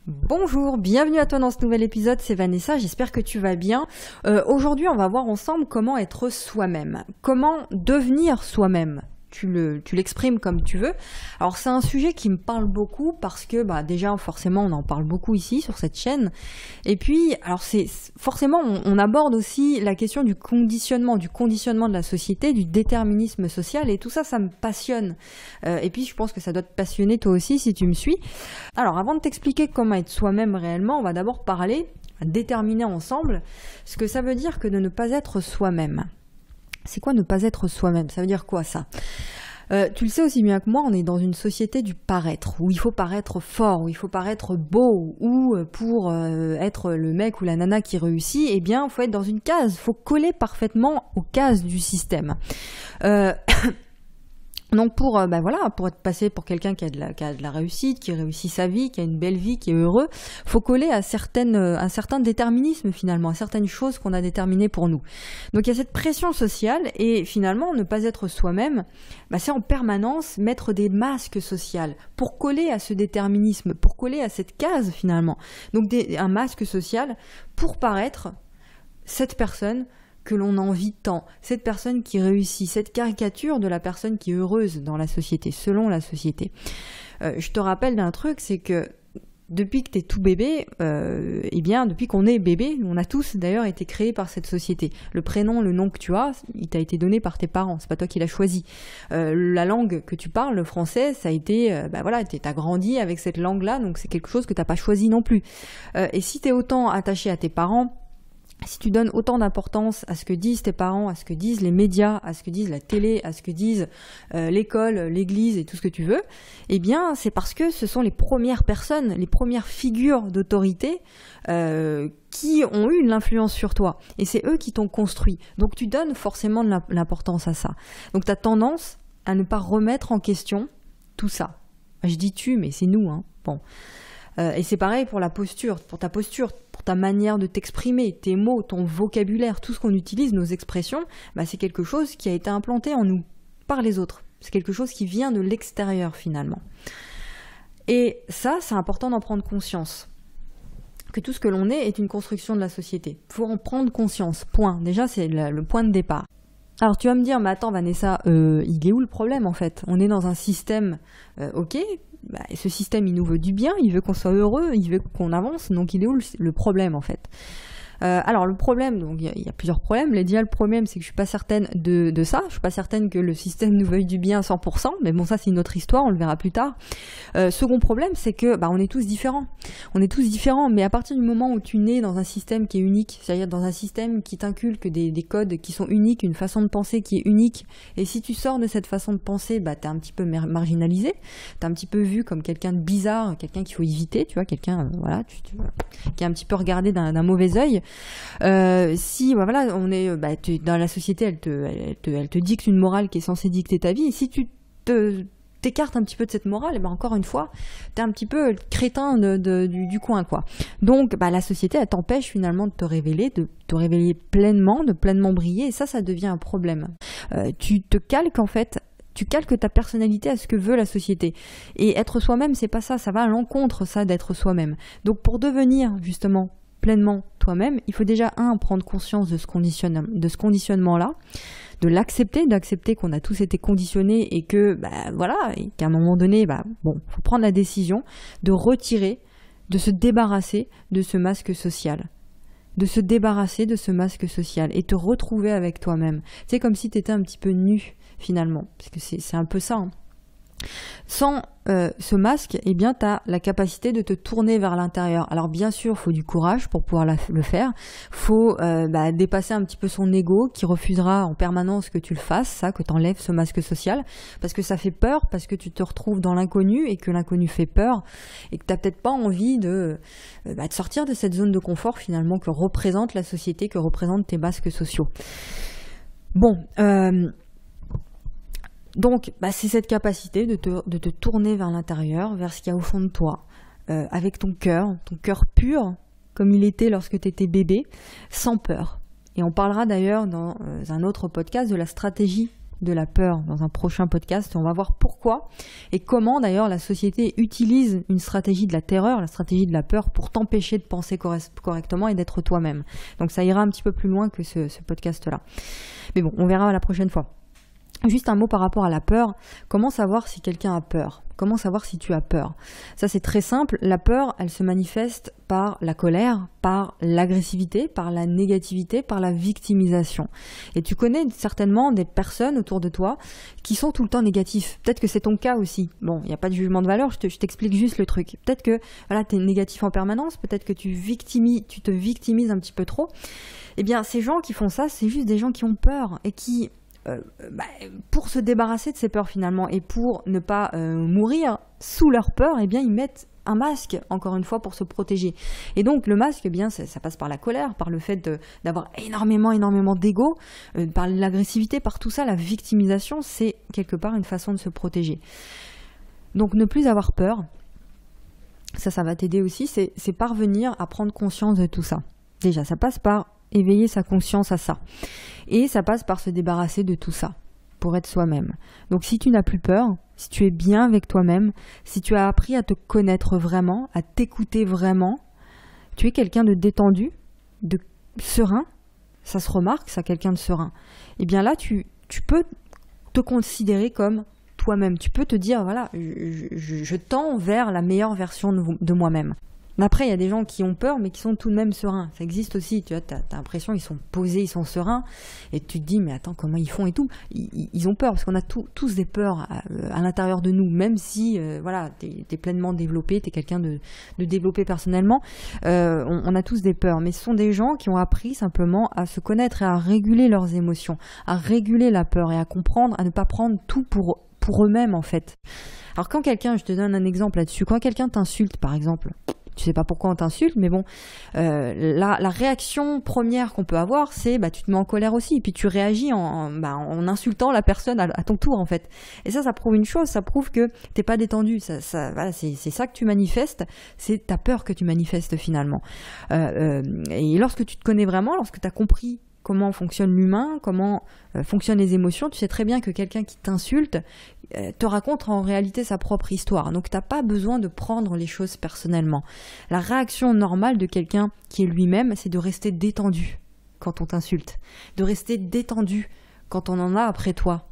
Bonjour, bienvenue à toi dans ce nouvel épisode, c'est Vanessa, j'espère que tu vas bien. Aujourd'hui, on va voir ensemble comment être soi-même, comment devenir soi-même. Tu l'exprimes comme tu veux. Alors c'est un sujet qui me parle beaucoup parce que déjà forcément on en parle beaucoup ici sur cette chaîne. Et puis alors c'est forcément on aborde aussi la question du conditionnement de la société, du déterminisme social et tout ça, ça me passionne. Et puis je pense que ça doit te passionner toi aussi si tu me suis. Alors avant de t'expliquer comment être soi-même réellement, on va d'abord déterminer ensemble ce que ça veut dire que de ne pas être soi-même. C'est quoi ne pas être soi-même? Ça veut dire quoi ça? Tu le sais aussi bien que moi, on est dans une société du paraître, où il faut paraître fort, où il faut paraître beau, où pour être le mec ou la nana qui réussit, eh bien, il faut être dans une case, il faut coller parfaitement aux cases du système. Donc pour être passé pour quelqu'un qui a de la réussite, qui réussit sa vie, qui a une belle vie, qui est heureux, faut coller à un certain déterminisme finalement, à certaines choses qu'on a déterminées pour nous. Donc il y a cette pression sociale et finalement ne pas être soi-même, c'est en permanence mettre des masques sociaux pour coller à ce déterminisme, pour coller à cette case finalement. Donc un masque social pour paraître cette personne que l'on envie tant, cette personne qui réussit, cette caricature de la personne qui est heureuse dans la société, selon la société. Je te rappelle d'un truc, c'est que depuis que tu es tout bébé, depuis qu'on est bébé, on a tous d'ailleurs été créés par cette société. Le prénom, le nom que tu as, il t'a été donné par tes parents, c'est pas toi qui l'as choisi. La langue que tu parles, le français, ça a été, t'as grandi avec cette langue-là, donc c'est quelque chose que t'as pas choisi non plus. Et si tu es autant attaché à tes parents, si tu donnes autant d'importance à ce que disent tes parents, à ce que disent les médias, à ce que disent la télé, à ce que disent l'école, l'église et tout ce que tu veux, eh bien c'est parce que ce sont les premières personnes, les premières figures d'autorité qui ont eu l'influence sur toi. Et c'est eux qui t'ont construit. Donc tu donnes forcément de l'importance à ça. Donc tu as tendance à ne pas remettre en question tout ça. Je dis tu, mais c'est nous. Bon. Et c'est pareil pour la posture, pour ta manière de t'exprimer, tes mots, ton vocabulaire, tout ce qu'on utilise, nos expressions, c'est quelque chose qui a été implanté en nous par les autres. C'est quelque chose qui vient de l'extérieur finalement. Et ça, c'est important d'en prendre conscience. Que tout ce que l'on est une construction de la société. Il faut en prendre conscience, point. Déjà, c'est le point de départ. Alors tu vas me dire, mais attends Vanessa, il est où le problème en fait? On est dans un système, ok, ce système il nous veut du bien, il veut qu'on soit heureux, il veut qu'on avance, donc il est où le problème en fait? Alors le problème, donc il y a plusieurs problèmes. Déjà le problème c'est que je suis pas certaine de ça, je suis pas certaine que le système nous veuille du bien à 100%, mais bon ça c'est une autre histoire, on le verra plus tard. Second problème c'est que on est tous différents. On est tous différents, mais à partir du moment où tu nais dans un système qui est unique, c'est-à-dire dans un système qui t'inculque des codes qui sont uniques, une façon de penser qui est unique, et si tu sors de cette façon de penser, t'es un petit peu marginalisé, t'es un petit peu vu comme quelqu'un de bizarre, quelqu'un qu'il faut éviter, tu vois, quelqu'un qui est un petit peu regardé d'un mauvais œil. On est dans la société, elle te dicte une morale qui est censée dicter ta vie, et si tu t'écartes un petit peu de cette morale, et encore une fois, t'es un petit peu le crétin du coin, quoi. Donc, la société, elle t'empêche finalement de te révéler pleinement, de pleinement briller, et ça devient un problème. Tu te calques, en fait, tu calques ta personnalité à ce que veut la société. Et être soi-même, c'est pas ça, ça va à l'encontre, ça, d'être soi-même. Donc, pour devenir, justement, pleinement toi-même, il faut déjà prendre conscience de ce conditionnement-là, de d'accepter qu'on a tous été conditionnés et que et qu'à un moment donné, faut prendre la décision de retirer, de se débarrasser de ce masque social. Et te retrouver avec toi-même. C'est comme si tu étais un petit peu nu finalement, parce que c'est un peu ça. Sans ce masque, tu as la capacité de te tourner vers l'intérieur. Alors bien sûr, il faut du courage pour pouvoir le faire. Il faut dépasser un petit peu son ego qui refusera en permanence que tu le fasses, que tu enlèves ce masque social, parce que ça fait peur, parce que tu te retrouves dans l'inconnu et que l'inconnu fait peur et que tu n'as peut-être pas envie de sortir de cette zone de confort finalement que représente la société, que représentent tes masques sociaux. Bon, donc, c'est cette capacité de te tourner vers l'intérieur, vers ce qu'il y a au fond de toi, avec ton cœur pur, comme il était lorsque tu étais bébé, sans peur. Et on parlera d'ailleurs dans un autre podcast de la stratégie de la peur dans un prochain podcast. On va voir pourquoi et comment d'ailleurs la société utilise une stratégie de la terreur, la stratégie de la peur pour t'empêcher de penser correctement et d'être toi-même. Donc ça ira un petit peu plus loin que ce podcast-là. Mais bon, on verra la prochaine fois. Juste un mot par rapport à la peur. Comment savoir si quelqu'un a peur? Comment savoir si tu as peur? Ça, c'est très simple. La peur, elle se manifeste par la colère, par l'agressivité, par la négativité, par la victimisation. Et tu connais certainement des personnes autour de toi qui sont tout le temps négatifs. Peut-être que c'est ton cas aussi. Bon, il n'y a pas de jugement de valeur, je t'explique juste le truc. Peut-être que voilà, tu es négatif en permanence, peut-être que tu te victimises un petit peu trop. Eh bien, ces gens qui font ça, c'est juste des gens qui ont peur et qui... pour se débarrasser de ces peurs finalement et pour ne pas mourir sous leur peur, eh bien ils mettent un masque encore une fois pour se protéger. Et donc le masque, eh bien ça passe par la colère, par le fait d'avoir énormément d'ego, par l'agressivité, par tout ça. La victimisation, c'est quelque part une façon de se protéger. Donc ne plus avoir peur, ça va t'aider aussi, c'est parvenir à prendre conscience de tout ça. Déjà, ça passe par éveiller sa conscience à ça. Et ça passe par se débarrasser de tout ça, pour être soi-même. Donc si tu n'as plus peur, si tu es bien avec toi-même, si tu as appris à te connaître vraiment, à t'écouter vraiment, tu es quelqu'un de détendu, de serein, ça se remarque, ça, quelqu'un de serein. Et bien là, tu peux te considérer comme toi-même. Tu peux te dire, voilà, je tends vers la meilleure version de moi-même. Mais après, il y a des gens qui ont peur, mais qui sont tout de même sereins. Ça existe aussi, tu vois, t'as l'impression qu'ils sont posés, ils sont sereins, et tu te dis, mais attends, comment ils font et tout. Ils ont peur, parce qu'on a tous des peurs à l'intérieur de nous, même si, voilà, t'es pleinement développé, t'es quelqu'un de développé personnellement, on a tous des peurs. Mais ce sont des gens qui ont appris simplement à se connaître et à réguler leurs émotions, à réguler la peur et à comprendre, à ne pas prendre tout pour eux-mêmes, en fait. Alors quand quelqu'un, je te donne un exemple là-dessus, quand quelqu'un t'insulte, par exemple, tu sais pas pourquoi on t'insulte, mais bon, la réaction première qu'on peut avoir, c'est tu te mets en colère aussi, et puis tu réagis en insultant la personne à ton tour, en fait. Et ça prouve une chose, ça prouve que t'es pas détendu. Voilà, c'est ça que tu manifestes, c'est ta peur que tu manifestes finalement. Et lorsque tu te connais vraiment, lorsque tu as compris comment fonctionne l'humain, comment fonctionnent les émotions, tu sais très bien que quelqu'un qui t'insulte te raconte en réalité sa propre histoire. Donc tu n'as pas besoin de prendre les choses personnellement. La réaction normale de quelqu'un qui est lui-même, c'est de rester détendu quand on t'insulte, de rester détendu quand on en a après toi.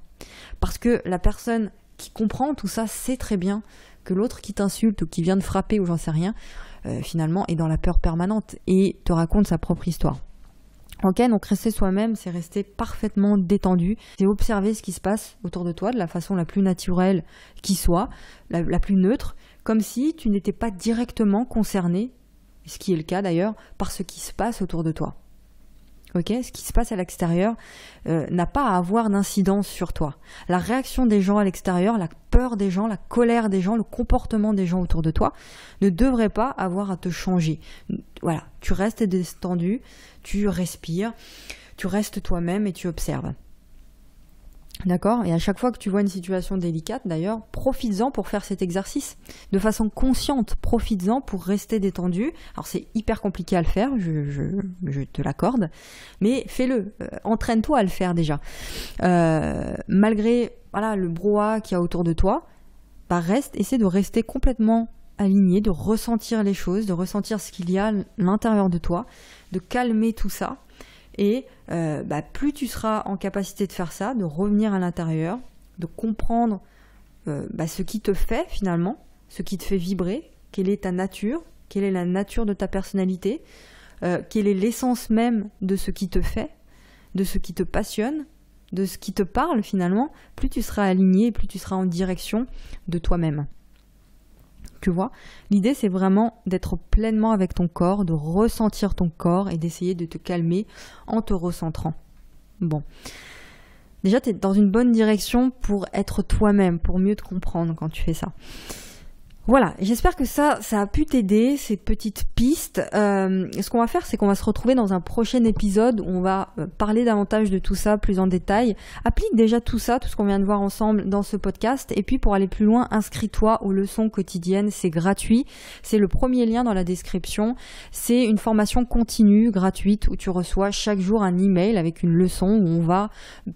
Parce que la personne qui comprend tout ça sait très bien que l'autre qui t'insulte ou qui vient de frapper ou j'en sais rien, finalement est dans la peur permanente et te raconte sa propre histoire. Ok, donc rester soi-même, c'est rester parfaitement détendu, c'est observer ce qui se passe autour de toi de la façon la plus naturelle qui soit, la plus neutre, comme si tu n'étais pas directement concerné, ce qui est le cas d'ailleurs, par ce qui se passe autour de toi. Ok, ce qui se passe à l'extérieur n'a pas à avoir d'incidence sur toi. La réaction des gens à l'extérieur, la peur des gens, la colère des gens, le comportement des gens autour de toi ne devrait pas avoir à te changer. Voilà, tu restes détendu, tu respires, tu restes toi-même et tu observes. D'accord? Et à chaque fois que tu vois une situation délicate, d'ailleurs, profites-en pour faire cet exercice. De façon consciente, profites-en pour rester détendu. Alors c'est hyper compliqué à le faire, je te l'accorde, mais fais-le. Entraîne-toi à le faire déjà. Malgré le brouhaha qu'il y a autour de toi, essaie de rester complètement aligné, de ressentir les choses, de ressentir ce qu'il y a à l'intérieur de toi, de calmer tout ça. Et plus tu seras en capacité de faire ça, de revenir à l'intérieur, de comprendre ce qui te fait finalement, ce qui te fait vibrer, quelle est ta nature, quelle est la nature de ta personnalité, quelle est l'essence même de ce qui te fait, de ce qui te passionne, de ce qui te parle finalement, plus tu seras aligné, plus tu seras en direction de toi-même. Tu vois, l'idée c'est vraiment d'être pleinement avec ton corps, de ressentir ton corps et d'essayer de te calmer en te recentrant. Bon, déjà tu es dans une bonne direction pour être toi-même, pour mieux te comprendre quand tu fais ça. Voilà, j'espère que ça a pu t'aider, ces petites pistes. Ce qu'on va faire, c'est qu'on va se retrouver dans un prochain épisode où on va parler davantage de tout ça, plus en détail. Applique déjà tout ça, tout ce qu'on vient de voir ensemble dans ce podcast. Et puis pour aller plus loin, inscris-toi aux leçons quotidiennes, c'est gratuit. C'est le premier lien dans la description. C'est une formation continue, gratuite, où tu reçois chaque jour un email avec une leçon où on va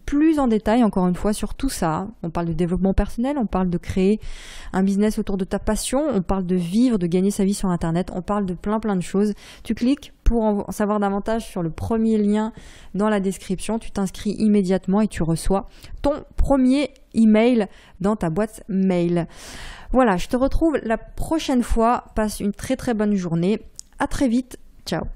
plus en détail, encore une fois, sur tout ça. On parle de développement personnel, on parle de créer un business autour de ta passion, on parle de vivre, de gagner sa vie sur Internet, on parle de plein de choses. Tu cliques pour en savoir davantage sur le premier lien dans la description, tu t'inscris immédiatement et tu reçois ton premier email dans ta boîte mail. Voilà, je te retrouve la prochaine fois. Passe une très bonne journée. À très vite. Ciao.